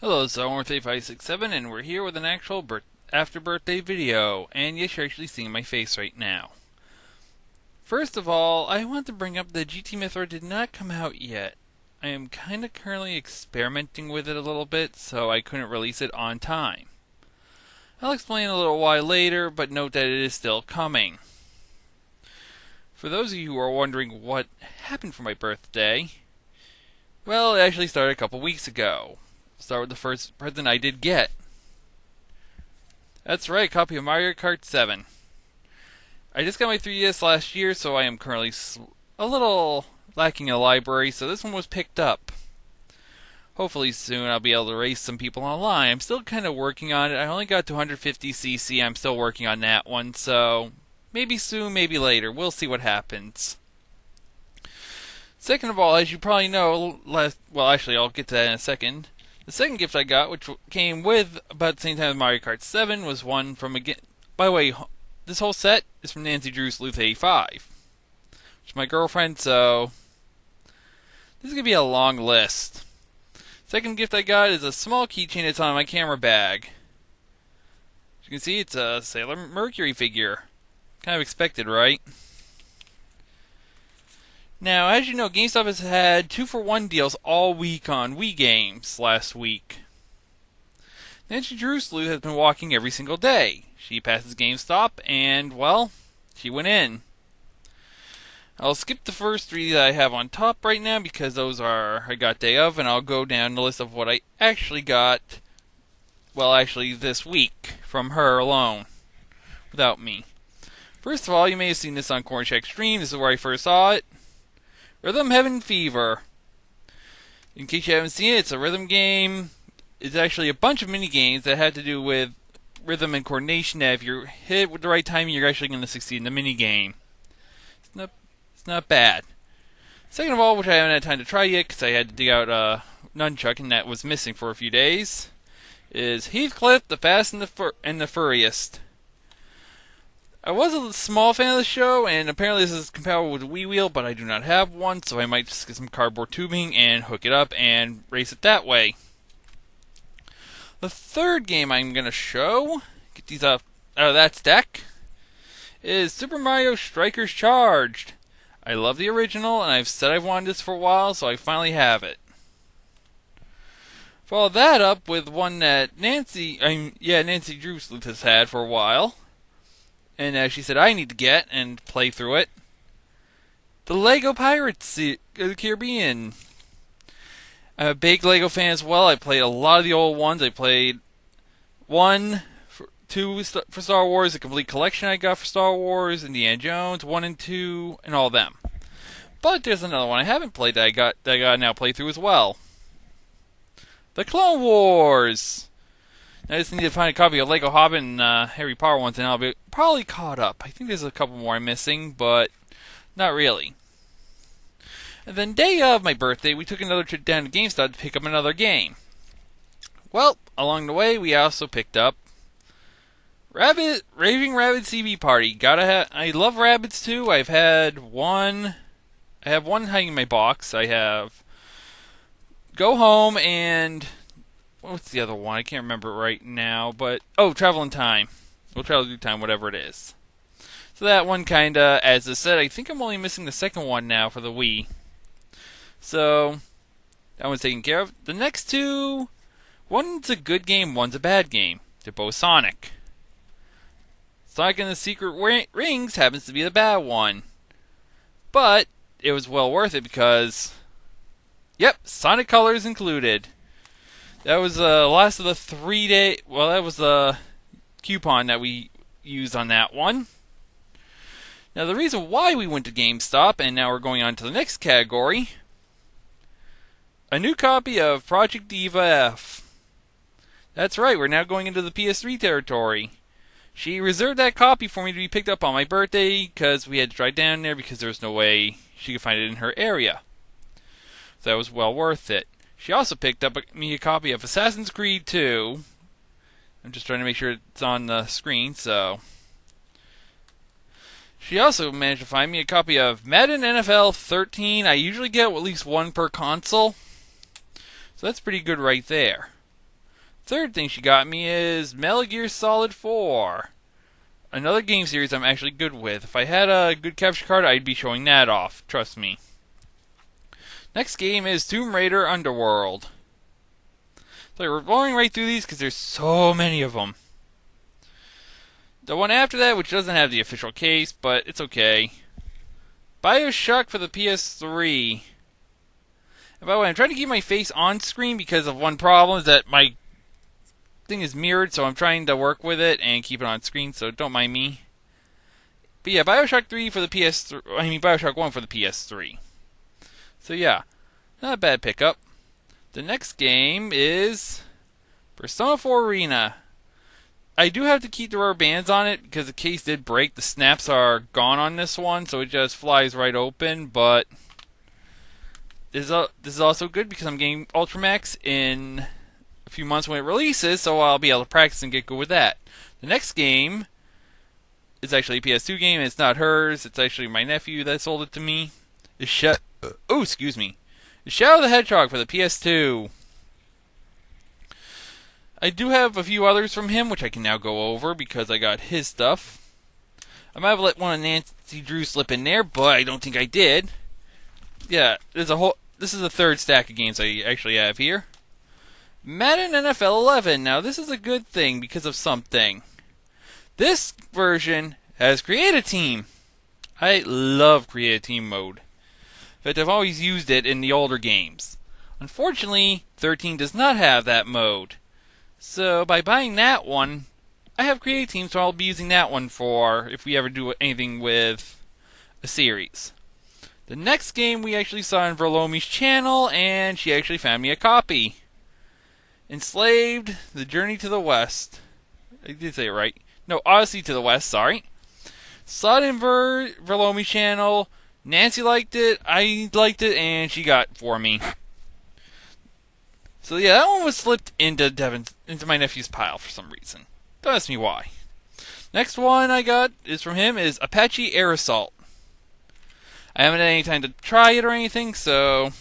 Hello, it's Zorn3567, and we're here with an actual after birthday video. And yes, you're actually seeing my face right now. First of all, I want to bring up that GT Mythra did not come out yet. I am kinda currently experimenting with it a little bit, so I couldn't release it on time. I'll explain a little why later, but note that it is still coming. For those of you who are wondering what happened for my birthday, well, it actually started a couple weeks ago. Start with the first present I did get. That's right, a copy of Mario Kart 7. I just got my 3DS last year, so I am currently a little lacking a library, so this one was picked up. Hopefully soon I'll be able to race some people online. I'm still kind of working on it. I only got to 150cc. I'm still working on that one, so maybe soon, maybe later. We'll see what happens. Second of all, as you probably know, actually I'll get to that in a second. The second gift I got, which came with about the same time as Mario Kart 7, was one from again. By the way, this whole set is from Nancy Drew Sleuth 85, which is my girlfriend. So this is gonna be a long list. Second gift I got is a small keychain that's on my camera bag. As you can see, it's a Sailor Mercury figure. Kind of expected, right? Now, as you know, GameStop has had 2-for-1 deals all week on Wii games last week. Nancy Drew Sleuth has been walking every single day. She passes GameStop, and, well, she went in. I'll skip the first three that I have on top right now because those are I got day of, and I'll go down the list of what I actually got, well, actually this week, from her alone, without me. First of all, you may have seen this on Corn Shack Stream. This is where I first saw it. Rhythm Heaven Fever. In case you haven't seen it, it's a rhythm game. It's actually a bunch of mini games that have to do with rhythm and coordination. That if you're hit with the right timing, you're actually going to succeed in the mini game. It's not bad. Second of all, which I haven't had time to try yet because I had to dig out a nunchuck and that was missing for a few days, is Heathcliff, the Fast and the Furriest. I was a small fan of the show, and apparently this is compatible with the Wii Wheel, but I do not have one, so I might just get some cardboard tubing and hook it up and race it that way. The third game I'm going to show, get these out of that stack, is Super Mario Strikers Charged. I love the original, and I've said I've wanted this for a while, so I finally have it. Follow that up with one that Nancy Drew Sleuth has had for a while. And as she said, I need to get and play through it. The Lego Pirates of the Caribbean. I'm a big Lego fan as well. I played a lot of the old ones. I played 1, 2 for Star Wars, the complete collection I got for Star Wars, Indiana Jones, 1 and 2, and all of them. But there's another one I haven't played that I got to now play through as well. The Clone Wars. I just need to find a copy of Lego Hobbit and Harry Potter ones, and I'll be probably caught up. I think there's a couple more I'm missing, but not really. And then day of my birthday, we took another trip down to GameStop to pick up another game. Well, along the way, we also picked up Raving Rabbit CB Party. I love rabbits too. I have one hiding in my box. I have Go Home and what's the other one? I can't remember it right now, but Travel in Time. We'll travel through time, whatever it is. So that one kinda, as I said, I think I'm only missing the second one now for the Wii. So that one's taken care of. The next two, one's a good game, one's a bad game. They're both Sonic. Sonic and the Secret Rings happens to be the bad one. But it was well worth it because, yep, Sonic Colors included. That was the last of the 3-day. Well, that was the coupon that we used on that one. Now, the reason why we went to GameStop, and now we're going on to the next category, a new copy of Project Diva F. That's right, we're now going into the PS3 territory. She reserved that copy for me to be picked up on my birthday because we had to drive down there because there was no way she could find it in her area. So that was well worth it. She also picked up me a copy of Assassin's Creed 2. I'm just trying to make sure it's on the screen, so. She also managed to find me a copy of Madden NFL 13. I usually get at least one per console. So that's pretty good right there. Third thing she got me is Metal Gear Solid 4. Another game series I'm actually good with. If I had a good capture card, I'd be showing that off. Trust me. Next game is Tomb Raider Underworld. So we're blowing right through these because there's so many of them. The one after that, which doesn't have the official case, but it's okay. BioShock for the PS3. And by the way, I'm trying to keep my face on screen because of one problem, is that my thing is mirrored, so I'm trying to work with it and keep it on screen, so don't mind me. But yeah, BioShock 3 for the PS3, BioShock 1 for the PS3. So yeah, not a bad pickup. The next game is Persona 4 Arena. I do have to keep the rubber bands on it because the case did break. The snaps are gone on this one, so it just flies right open, but this is also good because I'm getting Ultramax in a few months when it releases, so I'll be able to practice and get good with that. The next game is actually a PS2 game, and it's not hers. It's actually my nephew that sold it to me. It's Shadow the Hedgehog for the PS2. I do have a few others from him, which I can now go over because I got his stuff. I might have let one of Nancy Drew slip in there, but I don't think I did. Yeah, this is the third stack of games I actually have here. Madden NFL 11. Now, this is a good thing because of something. This version has Create a Team. I love Create a Team mode. In fact, I've always used it in the older games. Unfortunately, 13 does not have that mode. So, by buying that one, I have Create a Team, so I'll be using that one for if we ever do anything with a series. The next game we actually saw on Verlomi's channel, and she actually found me a copy. Enslaved, The Journey to the West. I did say it right. No, Odyssey to the West, sorry. Saw it in Verlomi's channel. Nancy liked it, I liked it, and she got it for me. So yeah, that one was slipped into my nephew's pile for some reason. Don't ask me why. Next one I got is from him is Apache Air Assault. I haven't had any time to try it or anything, so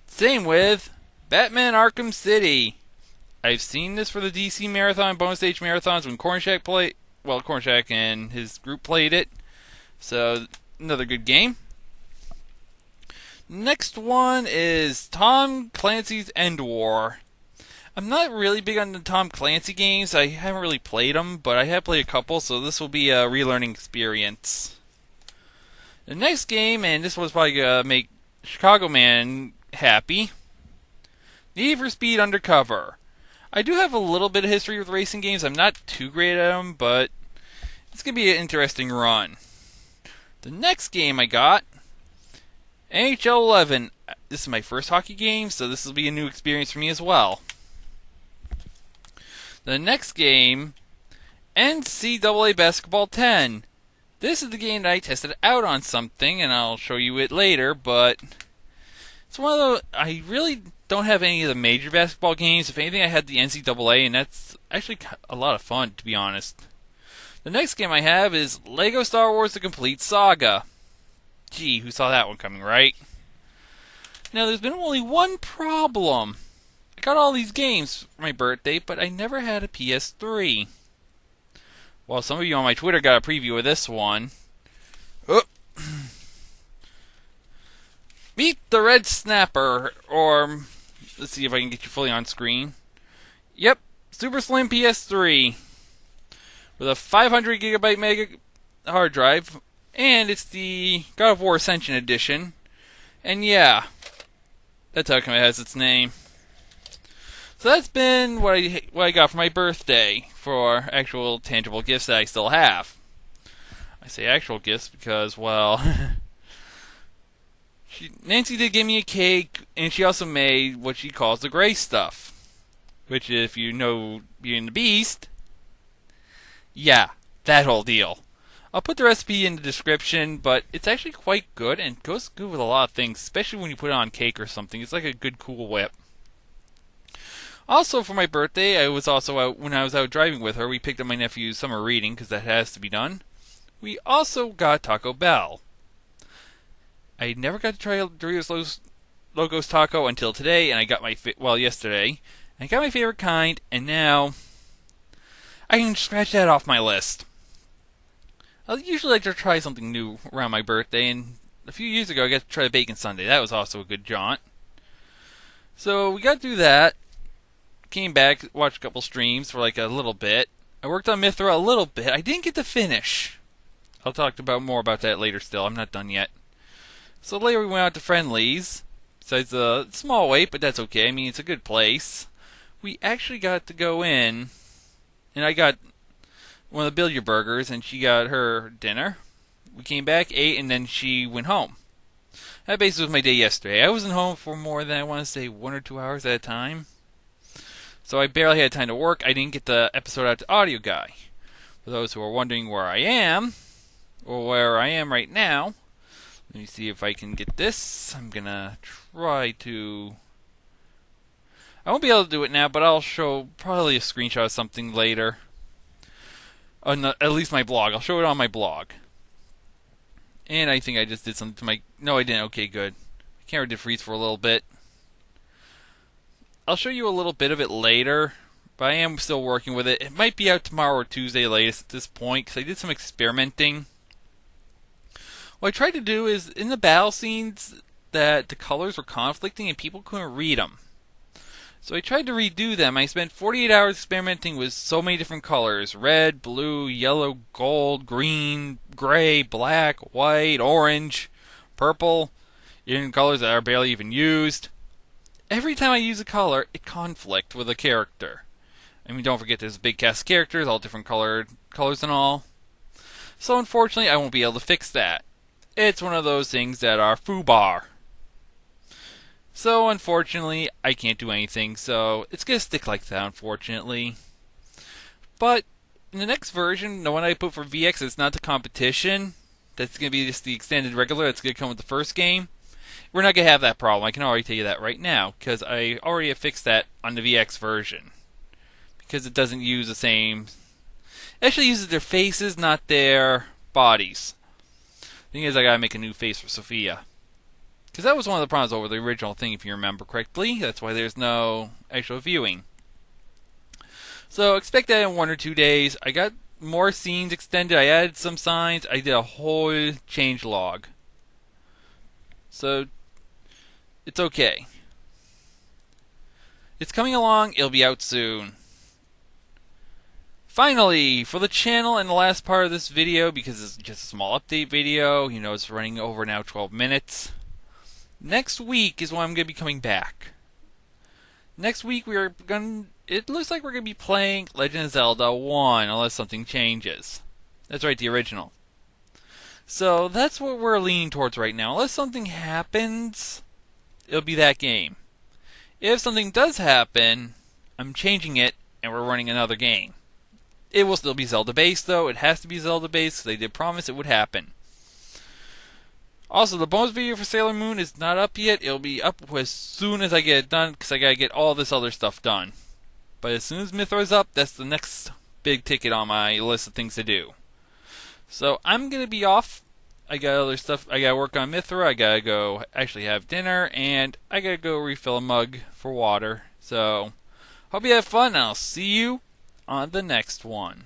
same with Batman Arkham City. I've seen this for the DC Marathon, bonus stage marathons when Cornshak and his group played it. So another good game. Next one is Tom Clancy's End War. I'm not really big on the Tom Clancy games. I haven't really played them, but I have played a couple, so this will be a relearning experience. The next game, and this one's probably going to make Chicago Man happy, Need for Speed Undercover. I do have a little bit of history with racing games. I'm not too great at them, but it's going to be an interesting run. The next game I got, NHL 11. This is my first hockey game, so this will be a new experience for me as well. The next game, NCAA Basketball 10. This is the game that I tested out on something, and I'll show you it later, but it's one of those, I really don't have any of the major basketball games. If anything, I had the NCAA, and that's actually a lot of fun, to be honest. The next game I have is LEGO Star Wars The Complete Saga. Gee, who saw that one coming, right? Now, there's been only one problem. I got all these games for my birthday, but I never had a PS3. Well, some of you on my Twitter got a preview of this one. Oh. Meet the Red Snapper, or let's see if I can get you fully on screen. Yep, Super Slim PS3 with a 500 gigabyte mega hard drive. And it's the God of War Ascension Edition. And yeah, that's how come it has its name. So that's been what I got for my birthday for actual tangible gifts that I still have. I say actual gifts because, well, Nancy did give me a cake, and she also made what she calls the gray stuff. Which, if you know Beauty and the Beast, yeah, that whole deal. I'll put the recipe in the description, but it's actually quite good and goes good with a lot of things, especially when you put it on cake or something. It's like a good cool whip. Also, for my birthday, I was also out, when I was out driving with her, we picked up my nephew's summer reading, because that has to be done. We also got Taco Bell. I never got to try Doritos Locos Taco until today, and I got yesterday, I got my favorite kind, and now I can scratch that off my list. I usually like to try something new around my birthday, and a few years ago I got to try a bacon sundae. That was also a good jaunt. So we got through that. Came back, watched a couple streams for like a little bit. I worked on Mythra a little bit. I didn't get to finish. I'll talk about more about that later still. I'm not done yet. So later we went out to Friendly's. Besides a small wait, but that's okay. I mean, it's a good place. We actually got to go in, and I got one of the billiard burgers, and she got her dinner. We came back, ate, and then she went home. That basically was my day yesterday. I wasn't home for more than, I want to say, 1 or 2 hours at a time. So I barely had time to work. I didn't get the episode out to Audio Guy. For those who are wondering where I am, or where I am right now, let me see if I can get this. I'm going to try to... I won't be able to do it now, but I'll show probably a screenshot of something later. At least my blog. I'll show it on my blog. And I think I just did something to my... No, I didn't. Okay, good. My camera did freeze for a little bit. I'll show you a little bit of it later, but I am still working with it. It might be out tomorrow or Tuesday latest at this point, because I did some experimenting. What I tried to do is, in the battle scenes, that the colors were conflicting and people couldn't read them. So I tried to redo them. I spent 48 hours experimenting with so many different colors. Red, blue, yellow, gold, green, gray, black, white, orange, purple, even colors that are barely even used. Every time I use a color, it conflicts with a character. I mean, don't forget there's a big cast of characters, all different colors and all. So unfortunately, I won't be able to fix that. It's one of those things that are foobar. So unfortunately, I can't do anything, so it's going to stick like that, unfortunately. But in the next version, the one I put for VX, it's not the competition. That's going to be just the extended regular that's going to come with the first game. We're not going to have that problem. I can already tell you that right now, because I already have fixed that on the VX version. Because it doesn't use the same... It actually uses their faces, not their bodies. The thing is, I got to make a new face for Sophia. Because that was one of the problems over the original thing, if you remember correctly. That's why there's no actual viewing. So expect that in 1 or 2 days. I got more scenes extended. I added some signs. I did a whole change log. So it's okay. It's coming along. It'll be out soon. Finally, for the channel and the last part of this video, because it's just a small update video, you know, it's running over now 12 minutes. Next week is when I'm going to be coming back. Next week it looks like we're going to be playing Legend of Zelda 1, unless something changes. That's right, the original. So that's what we're leaning towards right now. Unless something happens, it'll be that game. If something does happen, I'm changing it and we're running another game. It will still be Zelda based though. It has to be Zelda based, so they did promise it would happen. Also, the bonus video for Sailor Moon is not up yet. It'll be up as soon as I get it done, because I gotta get all this other stuff done. But as soon as Mythra's up, that's the next big ticket on my list of things to do. So I'm gonna be off. I got other stuff. I gotta work on Mythra. I gotta go actually have dinner, and I gotta go refill a mug for water. So hope you have fun, and I'll see you on the next one.